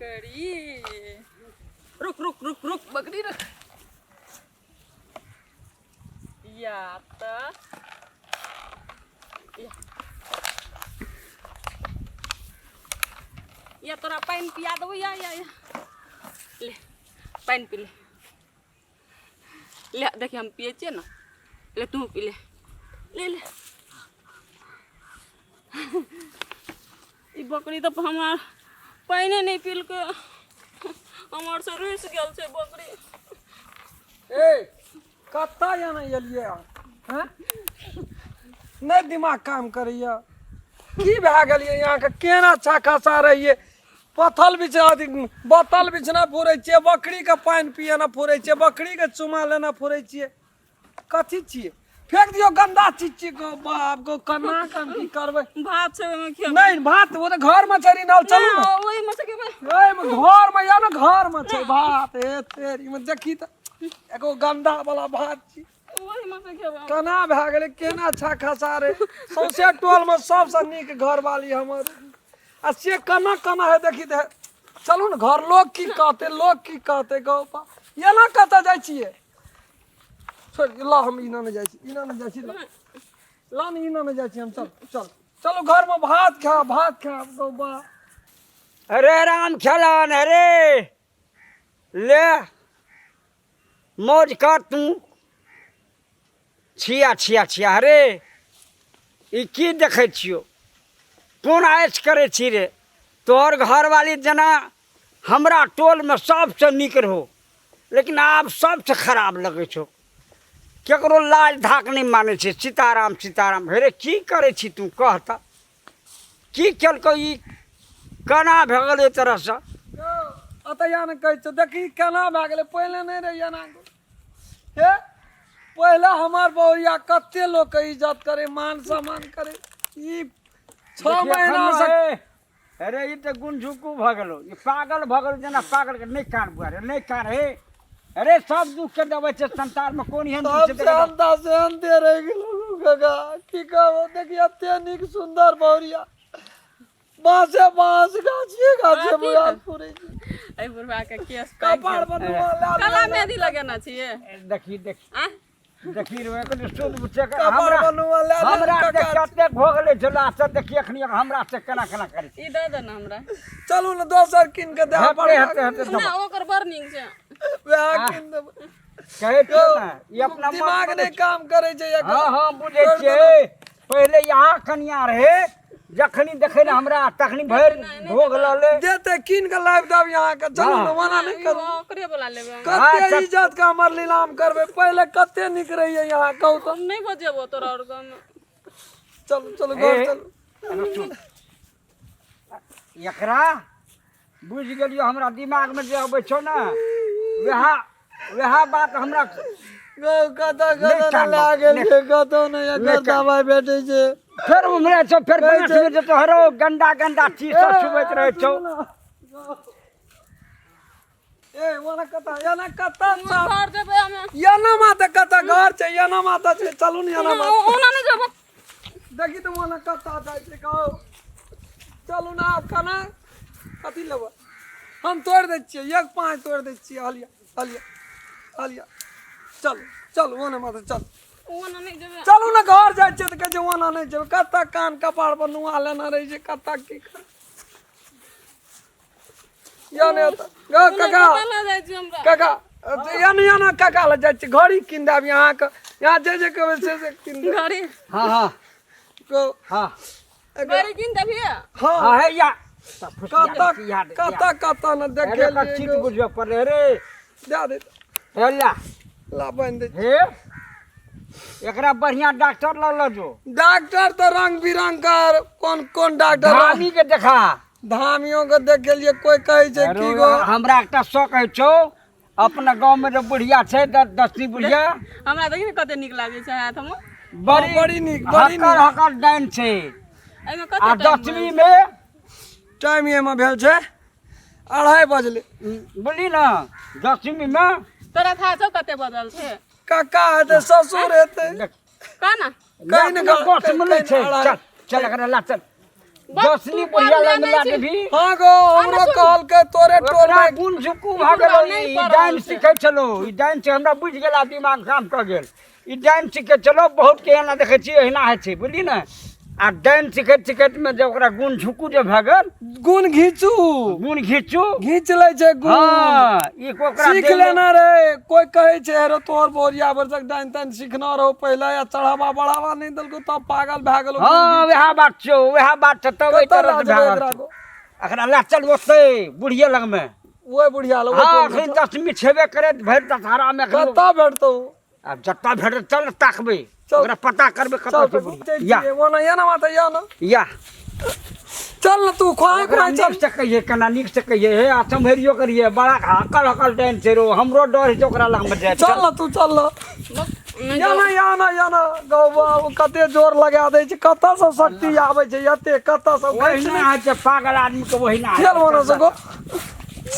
बकरी रुक रुक रुक रुक बकरी रुक या या तोरा पानी पिया दो या ले पानी पी ले ले देखिए हम पिए छे ना ले तू पी ले ले ले ई बकरी तो हमार पानी नहीं पील के हमार से रुस गेल छे बकरी ए कत्ता जाना एलिए हैं नहीं दिमाग काम करैया की भए गेलिए यहाँ के केना छाखा सा रहिए पथल बिछा बोतल बिछना फुरै छियै बकरी के पानी पिए ना फुरै छियै बकरी के चुमा लेना फुरै छियै कथी छियै फेंक दियो गंदा चीज छियै गो बाप गो कना काम की करबै भात से में खेब नहीं भात वो तो घर में छरी नाल चलू ना ओही में से खेबै ओए में घर में या ना घर में छै भात ए तेरी में देखी त एगो गंदा वाला भात छी ओही में से खेबै कना भए गेलै केना छाखा सा रे सौसे टोल में सबसे नीक घर वाली हमर आ से कना कना है देखी दे चलू ना घर लोग की कहते गौ पा ये ना कत जाय छियै छोड़ ला हम इना न जाय छी ला न इना न जाय छी हम चल चलो घर में भात खा गौ बा अरे राम खेलान अरे ले मौज कर तू छिया रे ई की देखै छियो कोन ऐश करे छी रे तोहर घरवाली जना हमरा टोल में सबसे नीक रहो लेकिन आब सबसे खराब लगे छो केकरो लाज धाक नहीं माने छे सीताराम हेरे की करे छी तू कहता की केलको ई केना भए गेलै तरह से अतया न कहै छ देखी केना भए गेलै पहिले नहीं रहिया ना हे पहले हमार बौरिया कते लोग के इज्जत करे मान सम्मान करे ई 6 महीना से अरे ई त गुंझुकू भ गेलो ई पागल भ गेलो जना पागल के नहीं कान बुआरे नहीं कान हे अरे सब दुख के देवे छे संसार में कोन एहन दुख छे अंदा से अंधे रह गेलो गगा की कहबो देखी अते निक सुंदर बौरिया बांस गाछी बुआ पूरे ए बुढ़वा के केस कपाड़ बनवा ला काला मेहंदी लगाना चाहिए देखी देखी रे को सुन बुझे कपाड़ बनवा ला हमरा के कते भोगले झला से देखी अखनी हमरा से केना करे ई दे दे ना हमरा चलू न दोसर किन के दे पड़े ना ओकर बर्निंग छै वह किन दे कहे तो ना ई अपना दिमाग ने काम करे छै हां बुझे छियै पहले यहाँ कनिया रहे जखनी देखे ना हमरा तखनी भर भोग लले देते किन के लाइव दाब यहाँ के चलू न मना नहीं करू ओकरे बोला लेबे कते इज्जत का हमर नीलाम करबे पहले कते निक रहिए यहाँ कहू तो नहीं बजेबो तोरा और गांव में चलो घर चलो एकरा बुझ गेलियो हमरा दिमाग में जे आबै छौ ना वह बात हमरा गौ कता लागल छै कतो नहीं एकर दवाई भेटै छै फिर उमरे छौ फिर बना सुबह जे तोहरो गंदा चीज सब सुबैत रहे छौ ए वाला कता याना कता घर देबे हमें याना माता कता घर छै याना माता छै चलू न याना माता ओना नहीं जेबो देखी तो वाला कता जाय छै कहो चलू ना कना कथी लेबो हम तोड़ दै छियै एक पाँच तोड़ दै छियै हलिया चल ओने माता चल ओना नहीं जेबे चलू ना घर जाय छै त कहे ओना नहीं जेबे कता कान कपाड़ पर नुआ लेना रही छै कता की कर याने ग काका जाय छी हमरा काका याना काका ल जाय छै घड़ी किन देब यहाँ के यहाँ जे कहबै से किन देब घड़ी हां को हां घड़ी किन देबी हां है या कता न देखे अरे चित बुझबे पड़े रे दे दे हेला ला बन दे हे एकरा बढ़िया डॉक्टर ल जो डॉक्टर तो रंग बिरंग का कौन डॉक्टर धामी के देखा धामियों के देख के लिए कोई कहे छै की गो हमरा एकटा शौक है छौ अपना गांव में जो बुढ़िया छै 10 बुढ़िया हमरा देखि कते निक लागे छै हाथ में बड़ी निक हकर डाइन छै एमे आ कते 10वीं में टाइम ये में भेल छै 2:30 बजले बोली ना 10वीं में तोरा था छौ कते बदल छै काका हेते ससुर हेते का ना कहीं न गोठ में नहीं छै चल एकरा ला चल जसनी बुढ़िया लग लाट भी हाँ गो हमरो कहल के तोरे टोल तोरा में गुण झुकू भागलो ई डाइन सीखे चलो ई डाइन से हमरा बुझ गेला दिमाग काम क गेल ई डाइन सीखे चलो बहुत के एना देखे छी एना है छै बुझली ना आ डाइन सीखे में जब ओकरा गुण झुकू जे भागल गुण घीचू गुण घीचू घीच ले छै गुण हां ई ओकरा सीख लेना रे कोई कहे छै रे तोर बोरिया वर्षक डाइन ताइन सीखना रहो पहले या चढ़ावा बढ़ावा नहीं दलको तब पागल भए गेलो हां वह बात छौ वह बात छ तब ए तरह से भागल अखरा ला चल ओते बुढ़िया लग में ओए बुढ़िया लो हां अखन 10 छेबे करे भरि दशहरा में कत्ता भेटतो अब जत्ता भेट चल ताकबे ओकरा पता करबे कतौ छै या वो ना या ना माता या चल तू खोए खोए चल निक से कहिए कना निक से कहिए हे आ संभरियो करिए बड़ा हकल हकल टाइम से रो हमरो डर है ओकरा लग में जाए चल तू चल या ना गौ कते जोर लगा दे छै कत्ता से शक्ति आबै छै एते कत्ता से वहिना है जे पागल आदमी के वहिना खेल मनो सको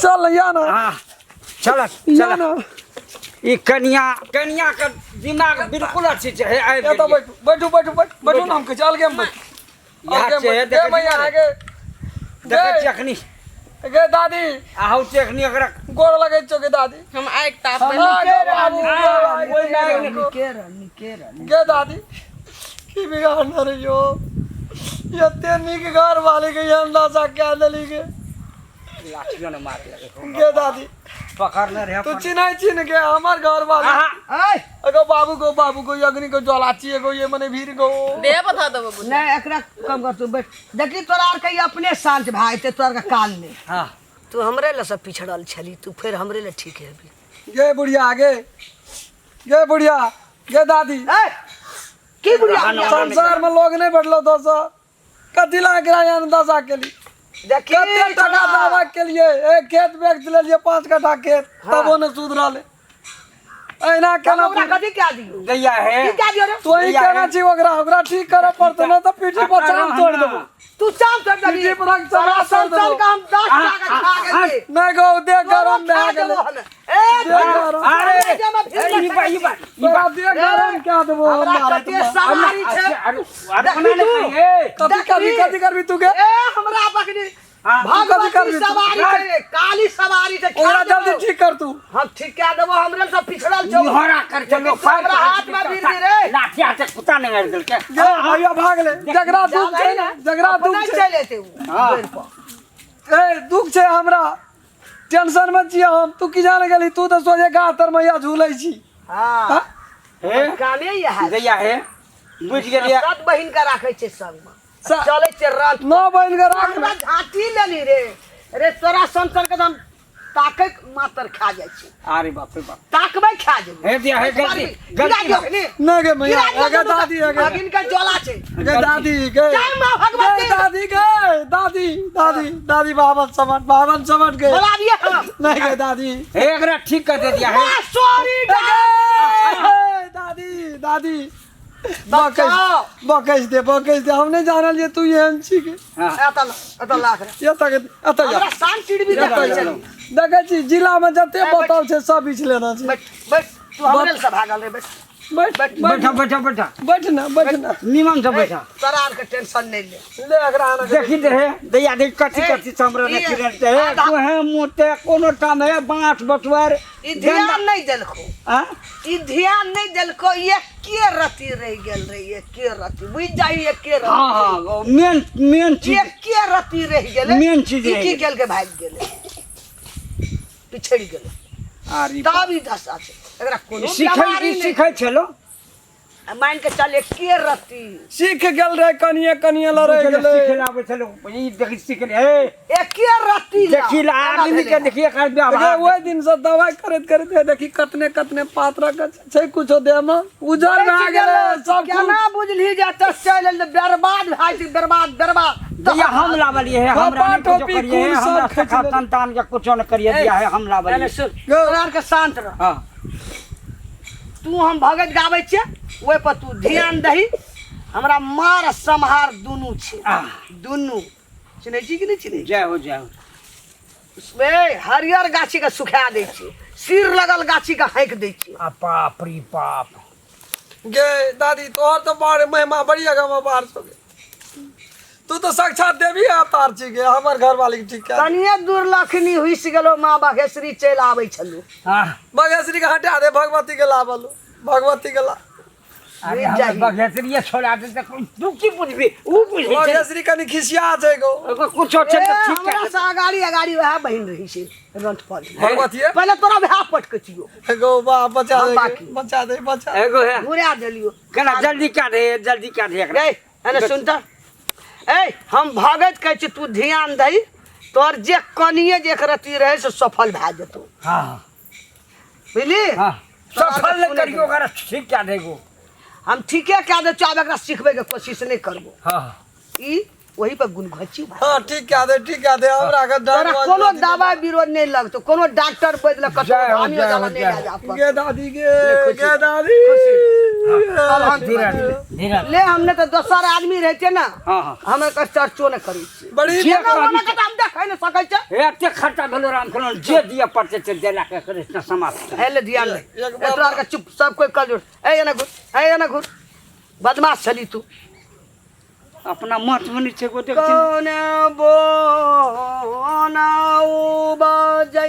चल या ना हां चल या ना ई कनिया का दिमाग बिल्कुल अच्छी है आइ ये तो बैठो नाम के चल गेम बैठ यहाँ से देख मैया आगे देखे चखनी गे दादी आहु चखनी अगर गोड़ लगे छो के दादी हम आइ ताप गे दादी की बिगाड़ना रे यो ये तेनी के घर वाले के अंदाजा क्या दली के लाठियों ने मार लगे गे दादी पकड़ने रहे तू चिन्ह चिन्ह के हमार घर वाले अगो बाबू को अग्नि को ज्वालाची एगो ये मने भीड़ गो दे बता दो बाबू नहीं एकरा कम कर तू बैठ देखी तोरा आर के अपने शांत भाई ते तोर का काल में हां तू हमरे ल सब पिछड़ल छली तू फिर हमरे ल ठीक है अभी गे बुढ़िया आगे गे बुढ़िया गे दादी ए की बुढ़िया संसार में लोग नहीं बढ़लो दोस्तों कथी लाग रहा है अंदाजा के लिए देखी कते टका दावा के लिए एक खेत बेच ले 5 कट्ठा खेत तब ओने सुधरा ले ऐना केना ओकरा कथी क्या दियो दैया है की क्या दियो रे तो ही कहना चाहिए ओकरा ठीक करे पड़ते ना तो पीठी पर चाम तोड़ देबो तू चाम कर दगी पीठी पर सारा चाम तोड़ संसार देबो का हम 10 टाका खा गए नहीं गो दे गरम में आ गेले अरे ई बा तोरा दे गरम क्या देबो हमरा कते सवारी छे अरे बनाने कहिए कथी करबी तू के ए हमरा पकड़ी भगवती सवारी छे काली सवारी छे ओकरा जल्दी ठीक कर तू हम ठीक क्या देबो हमरे सब पिछड़ल छो निहरा कर चलो हमरा हाथ में वीर दे रे लाठी हाथ से कुत्ता नहीं मार दिल के गे आइयो भाग ले जगरा दुख छै ना जगरा दुख नहीं छै चले थे वो ए दुख छै हमरा टेंशन मत जिया हम तू की जाने गेली तू तो सोचे गातर मैया झूलै छी हां हे कामे ये है दैया है बुझ गेलिए सात बहिन का राखे छे संग में चले छे रात नौ बहन के राख हमरा घाटी लेली रे रे तोरा संतर के हम ताके मातर खा जाय छी अरे बाप रे बाप ताकबे खा जेबे हे दिया है गलती न गे मैया अगे दादी अगे अगिन का जोला छे गे दादी गे जय मां भगवती गे दादी गे दादी बावन समझ गए बोला दिए हम नहीं गे दादी हे एकरा ठीक कर दे दिया है सॉरी दादी बकैस दे हम नहीं जानल जे तू एहन छी के एता लाख रे ये तक जा हमरा शान चिड़बी देखै छली देखै छी जिला में जते बताओ छै सब बीच लेना छै बैठ तू हमरे से भागल रे बैठ बैठ ना निमन से बैठा तोरा आर के टेंशन नहीं ले ले एकरा आना देखी दे हे दैया देख कथी समरे ने फिरते है तू है मोटे कोनो काम है बांस बटवार ई ध्यान नहीं देलको हां ई ध्यान नहीं देलको ये के रति रह गेल रे ये के रति बुझ जाई ये के रति हां मेन ये चीज के रति रह गेले मेन चीज ई की गेल के भाग गेले पिछड़ गेले अरे तब ई दशा छै एकरा कोनो बीमारी नहीं सीखै छलो मान के चल के रति सीख गेल रे कनिए लड़े गेले सिखलाबै छलो ई देखि सीख ले हे एके रति देखी ला आदमी के देखिए कर दे अगे ओइ दिन से दवाई करत देखी कतने पात्र के छै कुछो दे में उजर भए गेले सब केना बुझली जे त चल बर्बाद भाई बर्बाद दैया हम लावलिए है हमरा ने कुछ करिए है हमरा सखा संतान के कुछ न करिए दिया है हम लावलिए तोरा के शांत रह हां तू हम भगत गाबै छे ओइ पर तू ध्यान दही हमरा मार संहार दुनु छे दुनु चिन्है छी कि नहीं चिन्है जय हो उसमें हरियर गाछी के सुखा दै छी सिर लगल गाछी के हाँक दै छी बाप रे बाप गे दादी तोहर तो बारे महिमा बड़ी जगह में बाहर सो गे तू तो साक्षात देवी अवतार छी गे हमर घर वाली के ठीक है कनिए दूर लखनी हुइस गेलो माँ बाघेश्वरी चलि आबै छलू हाँ मगेश्वरी के हटा दे भगवती के लाबलू भगवती के ला अरे हम बगेतरिया छोड़ा दे तू की बुझबी ऊ बुझे मगेश्वरी कनी खिसिया छै गो कुछ छै त ठीक हमरा है से अगाड़ी वह बहिन रही छै रंट पर भगवती है पहले तोरा भा पटक छियो गो बा बचा हम दे बाकी। बचा एगो है घुरा देलियो केना जल्दी काट एकरा रे एने सुन त ए हम भागत कहै छी तू ध्यान दही तोर जे कनिए जे एकरती रहे से सफल भए जेतौ हां बुझली हां सफल न करियो ओकरा ठीक क्या देगो हम ठीके कह दे चाहे एकरा सिखबे के कोशिश नहीं करबो हां ई वही पर गुण घची हां ठीक कह दे हमरा के तोरा कोनो दवाई विरोध नहीं लगतो कोनो डॉक्टर बदल कतो हामी जाला नहीं आ जा गे दादी गे दादी अब हम धीरे ले हमने तो दोसर आदमी रहते ना हां हां हमें का चर्चो न करी छी बड़ी जे ना का हम देखै न सकै छ एते खर्चा भेलो राम खलन जे दिया पड़ते ते देला के कृष्ण समाप्त हेले ध्यान दे तोरा का चुप सब कोई कर जोड़ ए ना घुर बदमाश छली तू अपना मत बनी छे को देख कौन बोनाउ बजै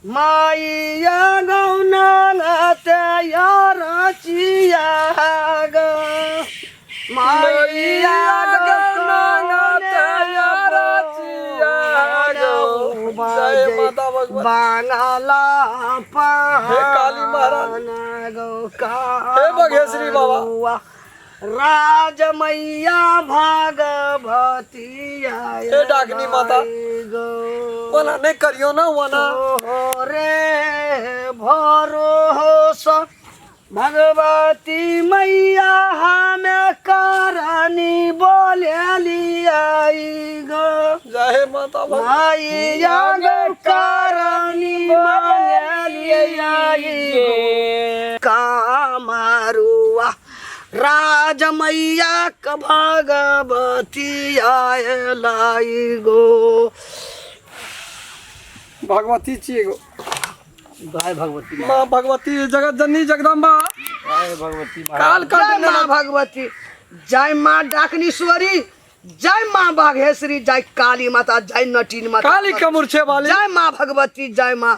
माइया गौना गते यार चिया ग माइया गौना गते यार चिया ग जय माता भगवती बांगला पा हे काली महारानी गो का हे बघेश्वरी बाबा राज मैया भागवती हे डाकनी माता वना नहीं करियो ना वना रे भरोस भगवती मैया हमें करनी बोलेली आई गो जय माता भगवती मैया गो करनी बोलेली आई गो कामरुआ राज मैया क भगवती आयलाई गो भगवती छी गो जय भगवती माँ भगवती जगत जननी जगदम्बा जय भगवती काल का जय माँ भगवती जय माँ डाकनीश्वरी जय माँ बाघेश्वरी जय काली माता जय नटीन माता काली के मूर्छे वाली जय माँ भगवती जय माँ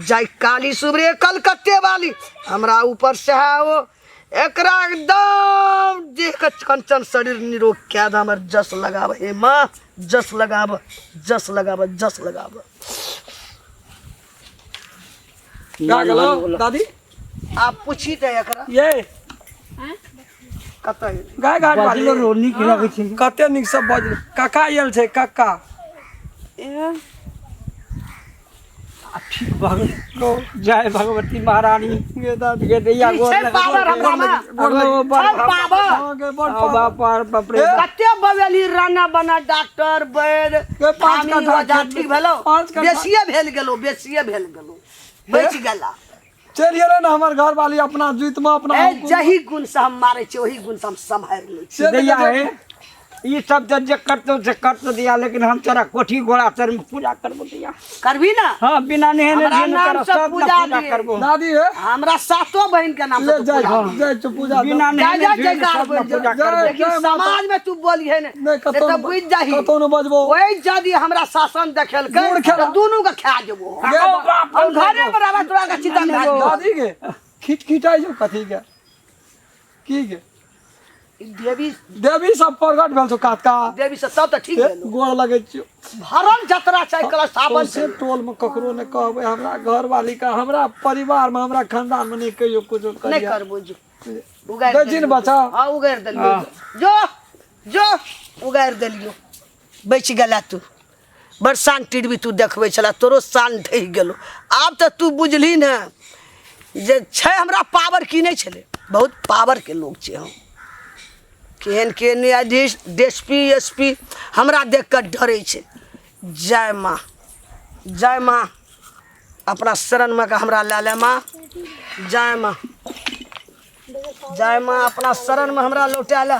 जय काली सुबरे कलकत्ते वाली हमरा ऊपर से है वो एकरा एकदम देख कंचन शरीर निरोग क्या था हमर जस लगाव हे माँ जस लगाव जस लगाव जस लगाव का गलो दादी आप पूछी थे एकरा ये कतय गाय घाट वाली रोनी के लगे छे कते निक सब बज काका आयल छै काका ठीक भगवती जय भगवती महारानी गे दादी गे दैया गोर छै पावर हमरा में छै पावर बाप रे कते बवेली राना बना डॉक्टर वैद के पाँच हामी कट्ठा वजह खेत ठीक भेलो पाँच कट्ठा- बेसिए भेल गेलो बच गेला चलिए रे ना हमर घर वाली अपना जीत में अपना ए जही गुण से हम मारे छी वही गुण से हम संभाल लै छी से दैया है ये सब तो जे करतो दिया लेकिन हम तेरा कोठी घोड़ा सर में पूजा करबो दिया करबी ना हां बिना नहले हमरा दिन नाम कर से सब पूजा पूजा दिए। करबो दादी है हमरा सातो बहन के नाम ले से तू जाय पूजा दी। जाय तो पूजा बिना जय नहले जय दिन जयकार सब बोल पूजा जय। करबो लेकिन जय माता। समाज में तू बोली है नहीं ने कतो तो बुझ जाही कतो न बजबो वही यदि हमरा शासन देखेल के गुड़ खेला। तो दोनों के खा देबो गे हम घरे में रहबा तोरा के चिता में दादी के खिटखिटाई जो कथी के की के देवी देवी सब प्रगट भेल छौ कात का देवी से सब तो ठीक है गोड़ लगे छियो भरल जतरा छै कल सावन से टोल में ककरो ने कहबे हमरा घर वाली का हमरा परिवार में हमरा खानदान में नहीं कहियो कुछ नहीं करिया करबो जो उगार दजिन बचा हां उगार देलियो जो जो उगार देलियो बच गेला तू बरसान टिडबी तू देखबै छला तोरो सान ढहि गेलो आब तो तू बुझली न जे छै हमरा पावर की नहीं छले बहुत पावर के लोग छै हम केहन के न्यायाधीश डीएसपी एसपी हमरा देख कर डरे छै जय माँ अपना शरण में का हमरा ले ले माँ जय माँ अपना शरण में हमरा लौटा ले